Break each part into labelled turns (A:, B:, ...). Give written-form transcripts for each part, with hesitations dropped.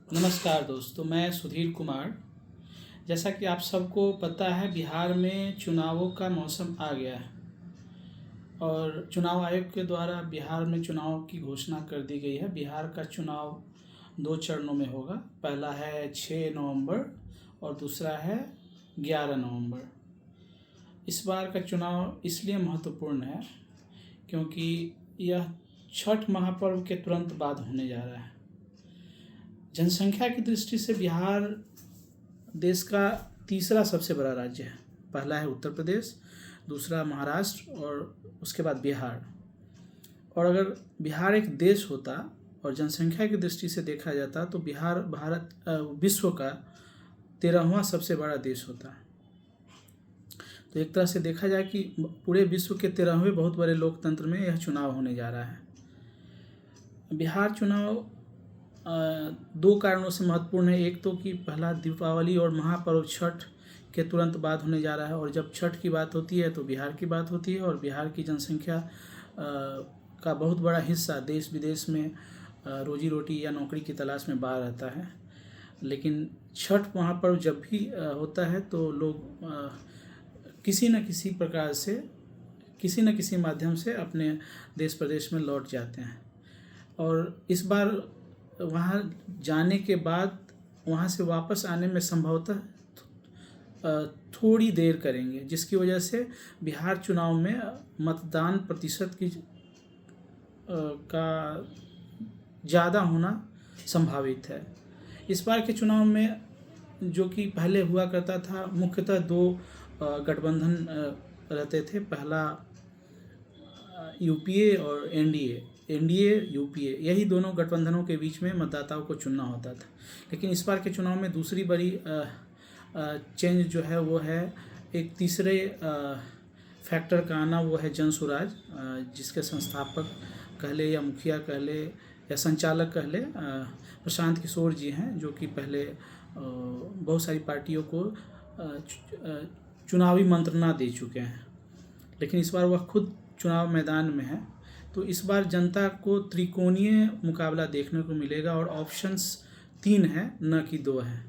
A: नमस्कार दोस्तों, मैं सुधीर कुमार। जैसा कि आप सबको पता है, बिहार में चुनावों का मौसम आ गया है और चुनाव आयोग के द्वारा बिहार में चुनाव की घोषणा कर दी गई है। बिहार का चुनाव 2 चरणों में होगा। पहला है 6 नवंबर और दूसरा है 11 नवंबर। इस बार का चुनाव इसलिए महत्वपूर्ण है क्योंकि यह छठ महापर्व के तुरंत बाद होने जा रहा है। जनसंख्या की दृष्टि से बिहार देश का तीसरा सबसे बड़ा राज्य है। पहला है उत्तर प्रदेश, दूसरा महाराष्ट्र और उसके बाद बिहार। और अगर बिहार एक देश होता और जनसंख्या की दृष्टि से देखा जाता तो बिहार विश्व का 13वां सबसे बड़ा देश होता। तो एक तरह से देखा जाए कि पूरे विश्व के 13वें बहुत बड़े लोकतंत्र में यह चुनाव होने जा रहा है। बिहार चुनाव 2 कारणों से महत्वपूर्ण है। एक तो कि पहला दीपावली और महापर्व छठ के तुरंत बाद होने जा रहा है, और जब छठ की बात होती है तो बिहार की बात होती है, और बिहार की जनसंख्या का बहुत बड़ा हिस्सा देश विदेश में रोजी रोटी या नौकरी की तलाश में बाहर रहता है। लेकिन छठ महापर्व जब भी होता है तो लोग किसी न किसी प्रकार से, किसी न किसी माध्यम से अपने देश प्रदेश में लौट जाते हैं। और इस बार वहाँ जाने के बाद वहाँ से वापस आने में संभवतः थोड़ी देर करेंगे, जिसकी वजह से बिहार चुनाव में मतदान प्रतिशत की का ज़्यादा होना संभावित है। इस बार के चुनाव में जो कि पहले हुआ करता था, मुख्यतः 2 गठबंधन रहते थे। पहला यूपीए और एनडीए यूपीए, यही दोनों गठबंधनों के बीच में मतदाताओं को चुनना होता था। लेकिन इस बार के चुनाव में दूसरी बड़ी चेंज जो है वो है एक तीसरे फैक्टर का आना, वो है जन स्वराज, जिसके संस्थापक कह ले या मुखिया कह ले या संचालक कह ले प्रशांत किशोर जी हैं, जो कि पहले बहुत सारी पार्टियों को चुनावी मंत्रणा दे चुके हैं। लेकिन इस बार वह खुद चुनाव मैदान में है। तो इस बार जनता को त्रिकोणीय मुकाबला देखने को मिलेगा और ऑप्शंस 3 हैं, न कि 2 हैं।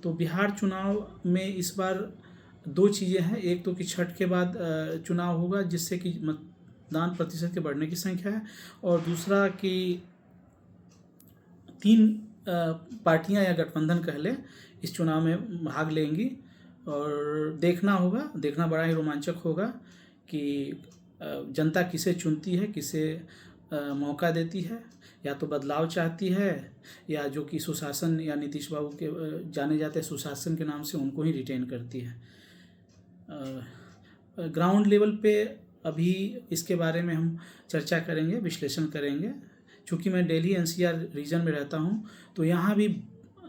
A: तो बिहार चुनाव में इस बार 2 चीज़ें हैं। एक तो कि छठ के बाद चुनाव होगा, जिससे कि मतदान प्रतिशत के बढ़ने की संख्या है, और दूसरा कि 3 पार्टियां या गठबंधन कह लें इस चुनाव में भाग लेंगी। और देखना बड़ा ही रोमांचक होगा कि जनता किसे चुनती है, किसे मौका देती है, या तो बदलाव चाहती है या जो कि सुशासन या नीतीश बाबू के जाने जाते सुशासन के नाम से उनको ही रिटेन करती है। ग्राउंड लेवल पे अभी इसके बारे में हम चर्चा करेंगे, विश्लेषण करेंगे। चूँकि मैं दिल्ली एनसीआर रीजन में रहता हूँ, तो यहाँ भी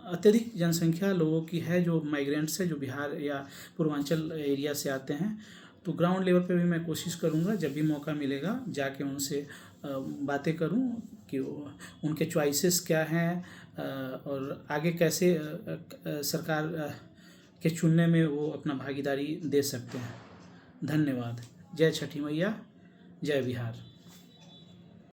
A: अत्यधिक जनसंख्या लोगों की है जो माइग्रेंट्स है, जो बिहार या पूर्वांचल एरिया से आते हैं। तो ग्राउंड लेवल पे भी मैं कोशिश करूँगा, जब भी मौका मिलेगा जाके उनसे बातें करूँ कि उनके चॉइसेस क्या हैं और आगे कैसे सरकार के चुनने में वो अपना भागीदारी दे सकते हैं। धन्यवाद। जय छठी मैया, जय बिहार।